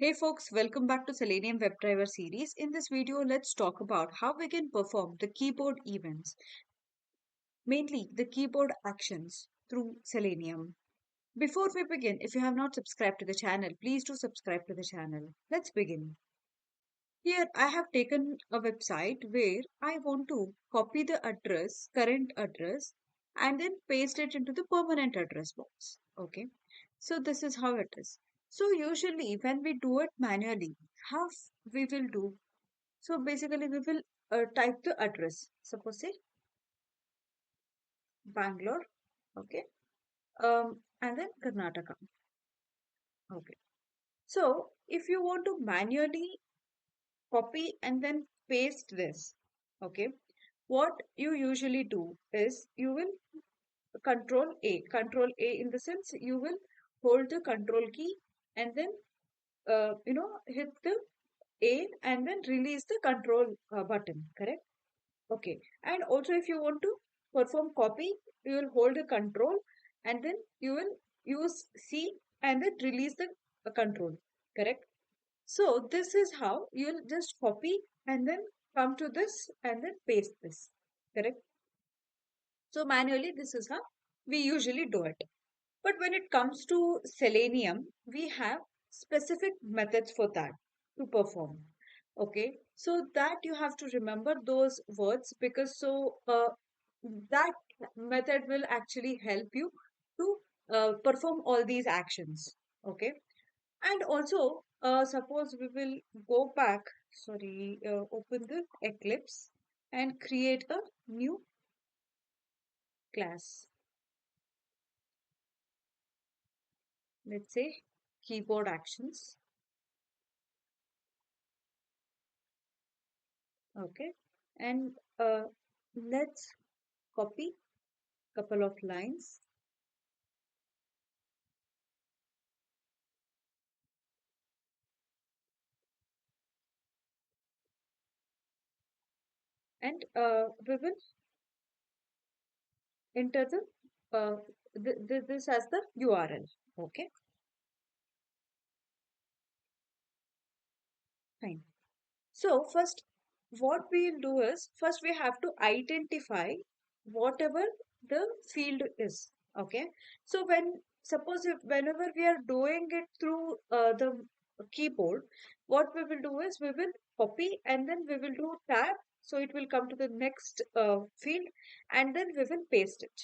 Hey folks, welcome back to Selenium WebDriver series. In this video, let's talk about how we can perform the keyboard events, mainly the keyboard actions through Selenium. Before we begin, if you have not subscribed to the channel, please do subscribe to the channel. Let's begin. Here I have taken a website where I want to copy the address, current address, and then paste it into the permanent address box. Okay. So this is how it is. So usually when we do it manually, how we will do? So basically we will type the address. Suppose say Bangalore. Okay. And then Karnataka. Okay. So if you want to manually copy and then paste this, okay, what you usually do is you will control A in the sense you will hold the control key and then hit the A and then release the control button, correct? Okay. And also if you want to perform copy, you will hold the control and then you will use C and then release the control, correct? So this is how you'll just copy and then come to this and then paste this, correct? So manually, this is how we usually do it. But when it comes to Selenium, we have specific methods for that to perform. Okay, so that you have to remember those words because that method will actually help you to perform all these actions. Okay, and also suppose we will go back, sorry, open the Eclipse and create a new class. Let's say keyboard actions. Okay, and let's copy couple of lines and we will enter the this as the URL. Okay, fine. So first, what we'll do is first we have to identify whatever the field is. Okay. So when suppose if whenever we are doing it through the keyboard, what we will do is we will copy and then we will do tab. So it will come to the next field and then we will paste it.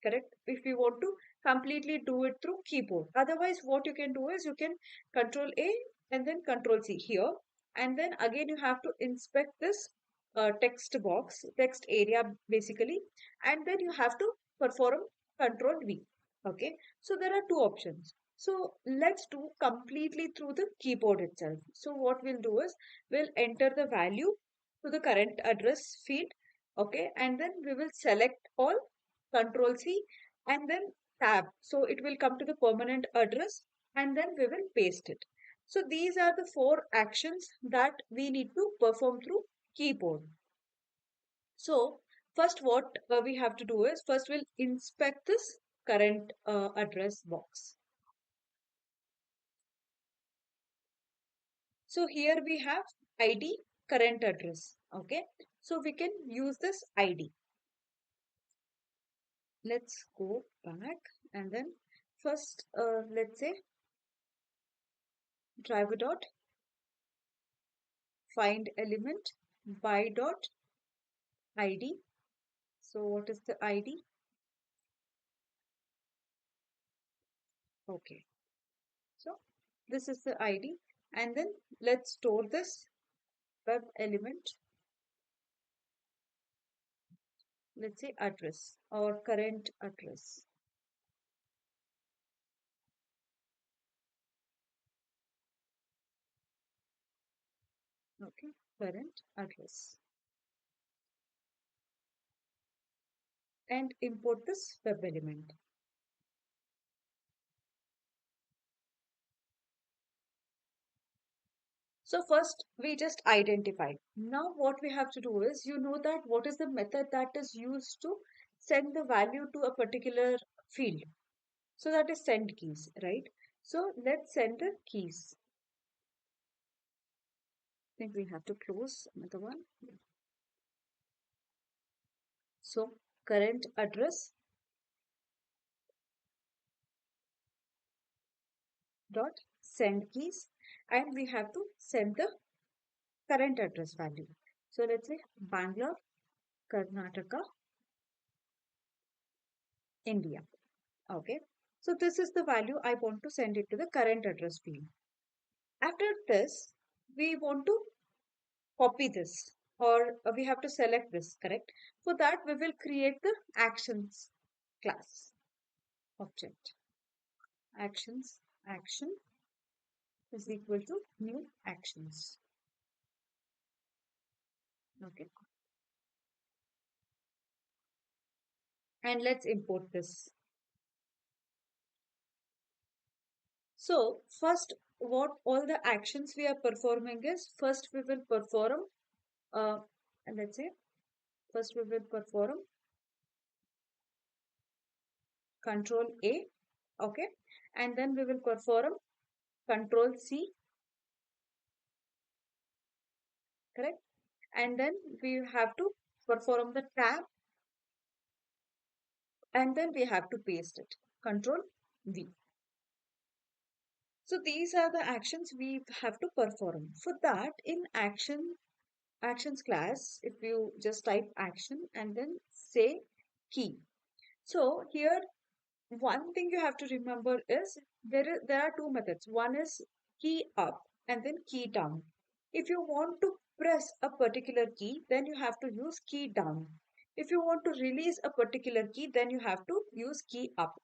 Correct. If we want to completely do it through keyboard. Otherwise, what you can do is you can control A and then control C here and then again you have to inspect this text box, text area basically, and then you have to perform control V. Okay, so there are two options. So let's do completely through the keyboard itself. So what we'll do is we'll enter the value to the current address field. Okay, and then we will select all, control C, and then tab. So it will come to the permanent address and then we will paste it. So these are the four actions that we need to perform through keyboard. So first what we have to do is first we'll inspect this current address box. So here we have ID current address. Okay. So we can use this ID. Let's go back and then first let's say driver dot find element by dot ID. So what is the ID? Okay. So this is the ID and then let's store this web element, let's say address or current address. Okay, current address and import this web element. So first we just identified. Now what we have to do is you know that what is the method that is used to send the value to a particular field. So that is send keys, right? So let's send the keys. think we have to close another one. So current address dot send keys, and we have to send the current address value. So let's say Bangalore, Karnataka, India. Okay. So this is the value I want to send it to the current address field. After this, we want to copy this, or we have to select this, correct? For that, we will create the actions class object. Actions, action is equal to new actions. Okay. And let's import this. So first, what all the actions we are performing is, first we will perform, uh, let's say, first we will perform control A, okay, and then we will perform control C, correct, and then we have to perform the tab, and then we have to paste it, control V. So these are the actions we have to perform. For that, in actions class, if you just type action and then say key. So here one thing you have to remember is there are two methods. One is key up and then key down. If you want to press a particular key, then you have to use key down. If you want to release a particular key, then you have to use key up.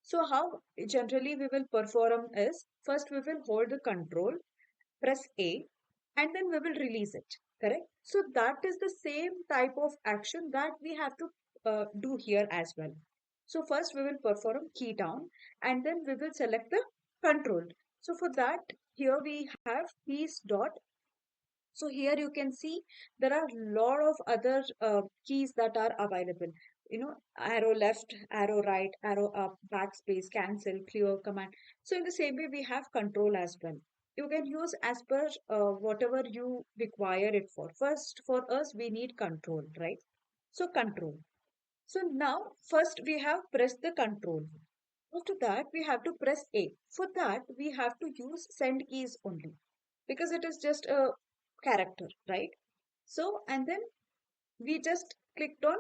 So how generally we will perform is, first we will hold the control, press A, and then we will release it, correct? So that is the same type of action that we have to do here as well. So first we will perform key down, and then we will select the control. So for that, here we have keys dot. So here you can see there are a lot of other keys that are available. You know, arrow left, arrow right, arrow up, backspace, cancel, clear, command. So in the same way, we have control as well. You can use as per whatever you require it for. First, for us, we need control, right? So control. So now, first we have pressed the control. After that, we have to press A. For that, we have to use send keys only because it is just a character, right? So, and then we just clicked on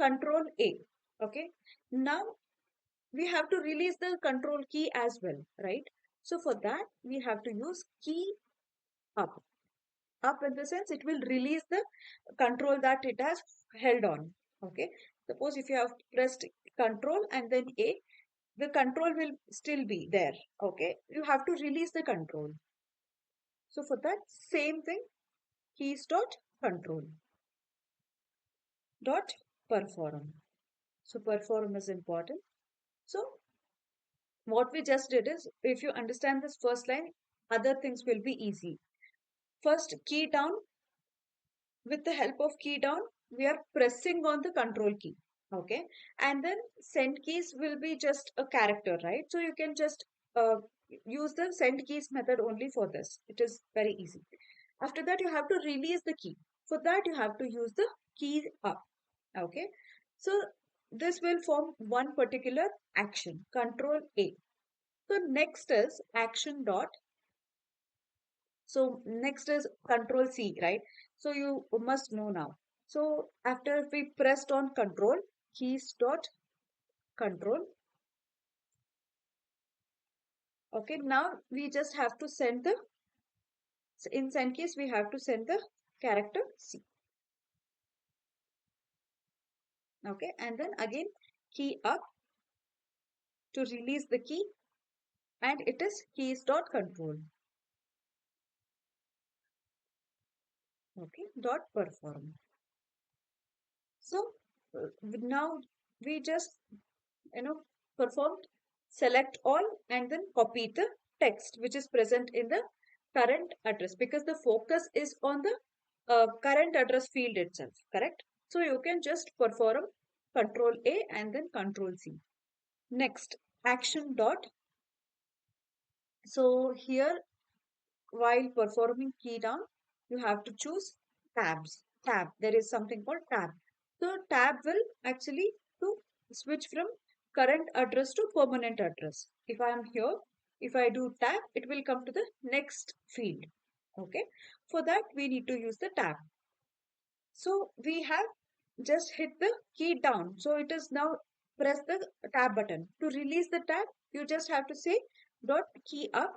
Control A. Okay. Now we have to release the control key as well, right? So for that, we have to use key up. Up in the sense it will release the control that it has held on. Okay. Suppose if you have pressed control and then A, the control will still be there. Okay. You have to release the control. So for that same thing, keys dot control dot perform. So perform is important. So what we just did is, if you understand this first line, other things will be easy. First, key down. With the help of key down, we are pressing on the control key. Okay. And then send keys will be just a character, right? So you can just uh, use the send keys method only for this. It is very easy. After that, you have to release the key. For that, you have to use the key up. Okay. So this will form one particular action, control A. So next is action dot. So next is control C, right? So you must know now. So after we pressed on control, keys dot control. Okay, now we just have to send the, in send case, we have to send the character C. Okay, and then again key up to release the key, and it is keys dot control. Okay, dot perform. So now we just, you know, performed select all and then copy the text which is present in the current address, because the focus is on the current address field itself, correct? So you can just perform control A and then control C. Next, action dot. So here, while performing key down, you have to choose tabs. Tab. There is something called tab. So tab will actually to switch from current address to permanent address. If I am here, if I do tab, it will come to the next field. Okay. For that, we need to use the tab. So we have just hit the key down. So it is now press the tab button. To release the tab, you just have to say dot key up.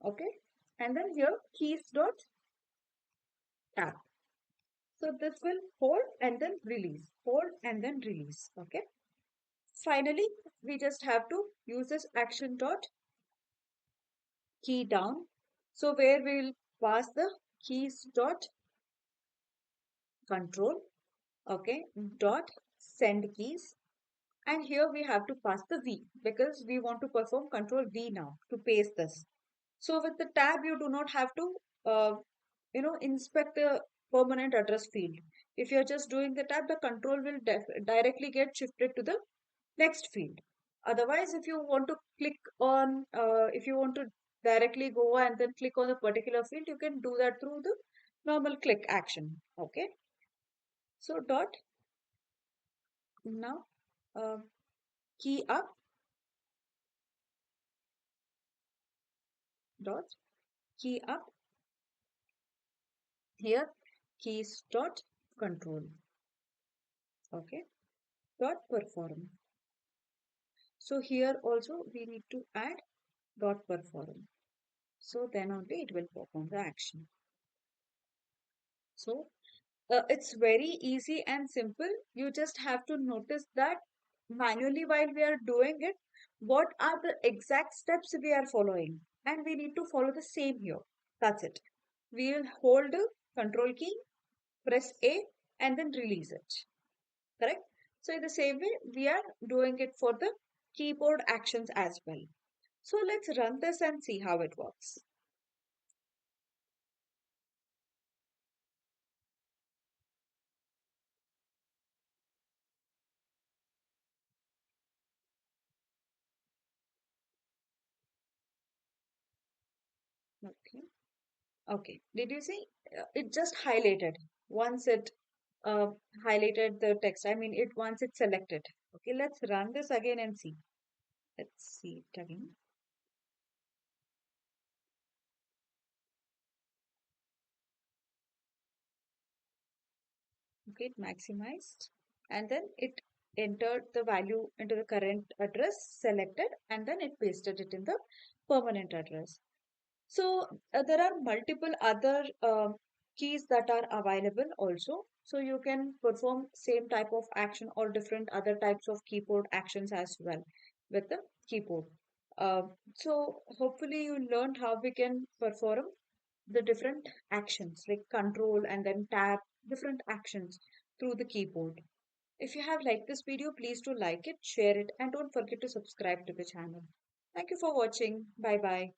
Okay. And then here keys dot tab. So this will hold and then release, hold and then release. Okay. Finally, we just have to use this action dot key down. So where we will pass the keys dot control. Okay. Dot send keys. And here we have to pass the V because we want to perform control V now to paste this. So with the tab, you do not have to, inspect the permanent address field. If you're just doing the tab, the control will directly get shifted to the next field. Otherwise, if you want to click on, if you want to directly go and then click on a particular field, you can do that through the normal click action. Okay. So dot now uh, key up dot key up here keys dot control. Okay. Dot perform. So here also we need to add dot perform. So then only it will perform the action. So it's very easy and simple. You just have to notice that manually while we are doing it, what are the exact steps we are following. And we need to follow the same here. That's it. We will hold the control key, press A and then release it. Correct? So in the same way, we are doing it for the keyboard actions as well. So let's run this and see how it works. Okay. Okay. Did you see? It just highlighted once it uh, highlighted the text. I mean, it once it's selected. Okay. Let's run this again and see. Let's see it again. Okay. It maximized and then it entered the value into the current address selected and then it pasted it in the permanent address. So there are multiple other keys that are available also. So you can perform same type of action or different other types of keyboard actions as well with the keyboard. Uh, so hopefully you learned how we can perform the different actions like control and then tab different actions through the keyboard. If you have liked this video, please do like it, share it, and don't forget to subscribe to the channel. Thank you for watching. Bye bye.